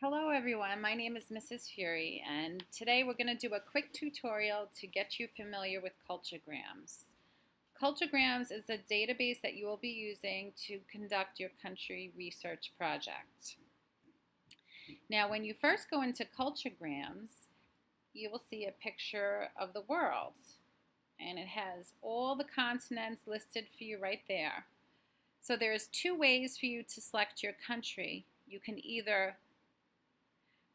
Hello everyone, my name is Mrs. Fury and today we're going to do a quick tutorial to get you familiar with CultureGrams. CultureGrams is a database that you will be using to conduct your country research project. Now when you first go into CultureGrams, you will see a picture of the world and it has all the continents listed for you right there. So there's two ways for you to select your country. You can either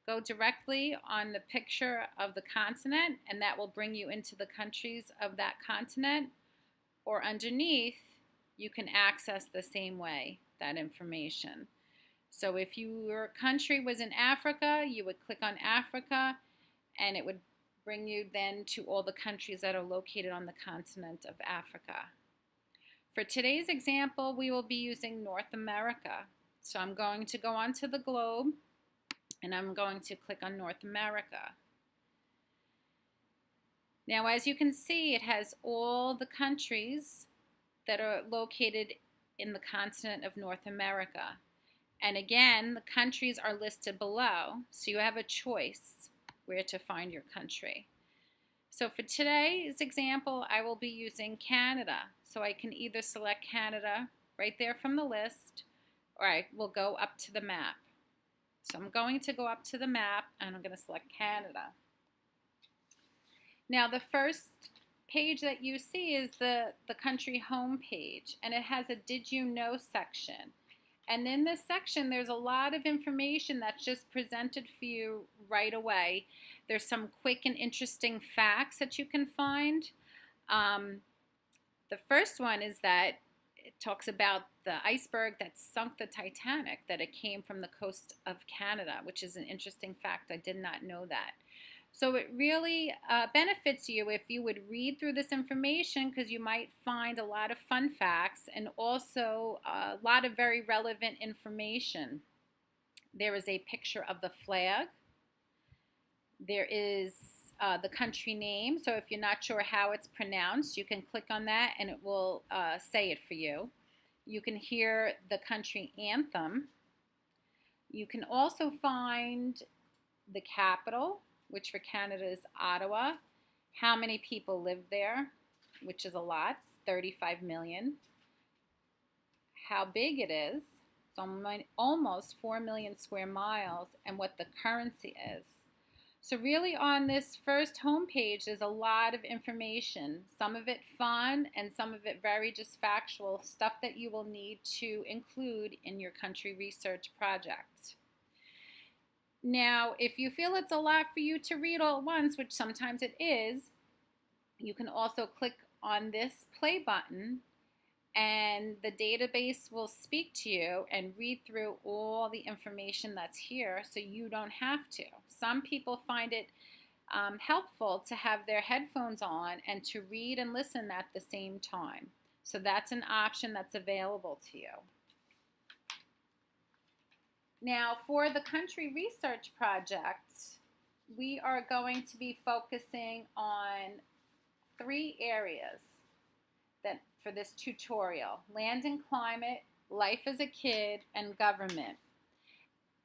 go directly on the picture of the continent and that will bring you into the countries of that continent, or underneath you can access the same way that information. So if your country was in Africa, you would click on Africa and it would bring you then to all the countries that are located on the continent of Africa. For today's example, we will be using North America. So I'm going to go onto the globe and I'm going to click on North America. Now, as you can see, it has all the countries that are located in the continent of North America. And again, the countries are listed below, so you have a choice where to find your country. So for today's example, I will be using Canada. So I can either select Canada right there from the list, or I will go up to the map. So I'm going to go up to the map and I'm going to select Canada. Now the first page that you see is the country home page, and it has a Did You Know section. And in this section there's a lot of information that's just presented for you right away. There's some quick and interesting facts that you can find. The first one is that it talks about the iceberg that sunk the Titanic, that it came from the coast of Canada, which is an interesting fact. I did not know that. So it really benefits you if you would read through this information, because you might find a lot of fun facts and also a lot of very relevant information. There is a picture of the flag. There is the country name, so if you're not sure how it's pronounced, you can click on that and it will say it for you. You can hear the country anthem. You can also find the capital, which for Canada is Ottawa, how many people live there, which is a lot, 35 million, how big it is, it's almost 4 million square miles, and what the currency is. So really on this first home page there's a lot of information, some of it fun and some of it very just factual stuff that you will need to include in your country research project. Now if you feel it's a lot for you to read all at once, which sometimes it is, you can also click on this play button and the database will speak to you and read through all the information that's here so you don't have to. Some people find it helpful to have their headphones on and to read and listen at the same time. So that's an option that's available to you. Now for the country research project, we are going to be focusing on 3 areas for this tutorial: land and climate, life as a kid, and government.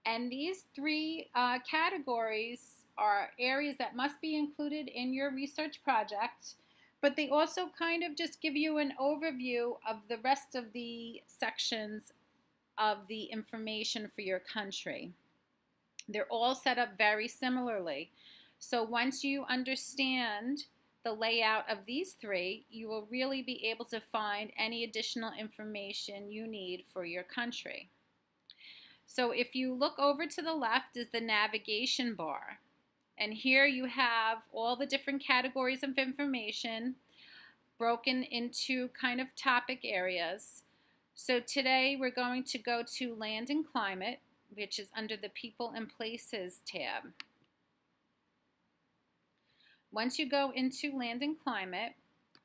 And these 3 categories are areas that must be included in your research project, but they also kind of just give you an overview of the rest of the sections of the information for your country. They're all set up very similarly. So once you understand the layout of these 3, you will really be able to find any additional information you need for your country. So if you look over to the left is the navigation bar, and here you have all the different categories of information broken into kind of topic areas. So today we're going to go to land and climate, which is under the people and places tab. Once you go into land and climate,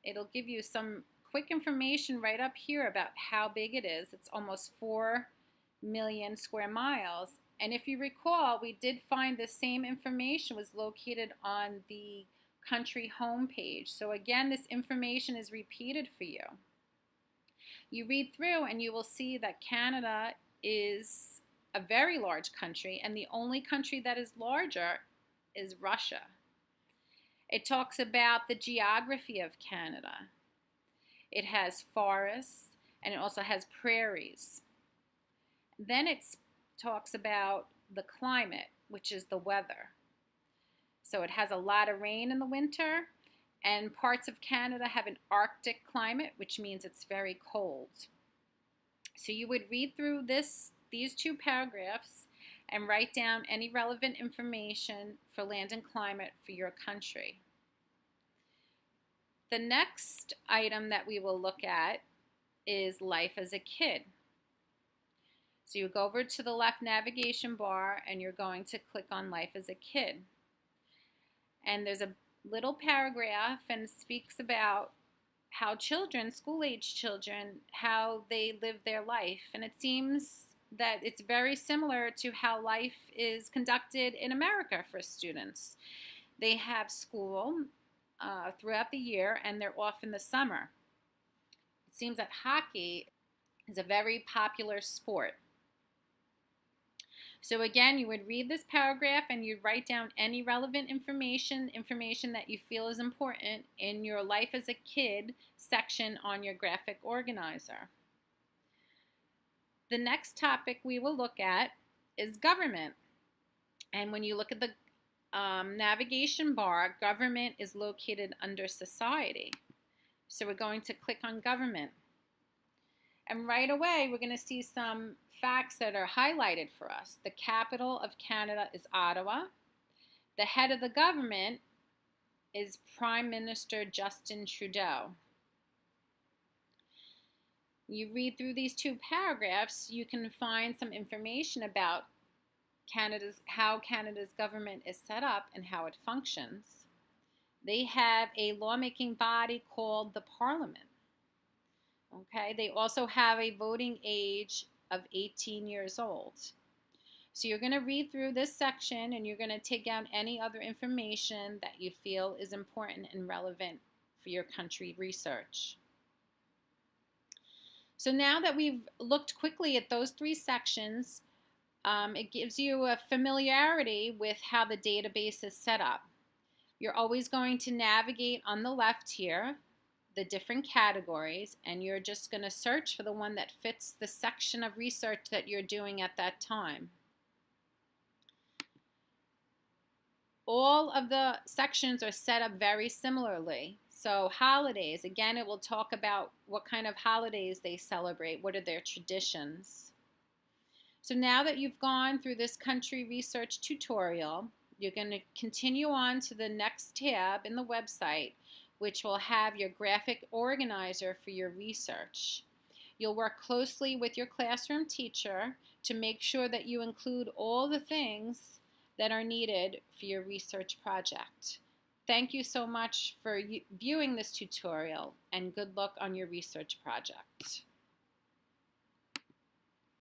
it'll give you some quick information right up here about how big it is. It's almost 4 million square miles. And if you recall, we did find the same information was located on the country home page. So again, this information is repeated for you. You read through and you will see that Canada is a very large country, and the only country that is larger is Russia. It talks about the geography of Canada. It has forests, and it also has prairies. Then it talks about the climate, which is the weather. So it has a lot of rain in the winter, and parts of Canada have an Arctic climate, which means it's very cold. So you would read through these two paragraphs and write down any relevant information for land and climate for your country. The next item that we will look at is life as a kid. So you go over to the left navigation bar and you're going to click on life as a kid. And there's a little paragraph and it speaks about how children, school-age children, how they live their life. And it seems that it's very similar to how life is conducted in America for students. They have school throughout the year and they're off in the summer. It seems that hockey is a very popular sport. So again, you would read this paragraph and you'd write down any relevant information that you feel is important in your life as a kid section on your graphic organizer. The next topic we will look at is government. And when you look at the navigation bar, government is located under society. So we're going to click on government. And right away, we're going to see some facts that are highlighted for us. The capital of Canada is Ottawa. The head of the government is Prime Minister Justin Trudeau. You read through these two paragraphs, you can find some information about how Canada's government is set up and how it functions. They have a lawmaking body called the Parliament. Okay, they also have a voting age of 18 years old. So you're going to read through this section and you're going to take down any other information that you feel is important and relevant for your country research. So now that we've looked quickly at those three sections, it gives you a familiarity with how the database is set up. You're always going to navigate on the left here, the different categories, and you're just going to search for the one that fits the section of research that you're doing at that time. All of the sections are set up very similarly. So holidays, again, it will talk about what kind of holidays they celebrate, what are their traditions. So now that you've gone through this country research tutorial, you're going to continue on to the next tab in the website, which will have your graphic organizer for your research. You'll work closely with your classroom teacher to make sure that you include all the things that are needed for your research project. Thank you so much for viewing this tutorial, and good luck on your research project.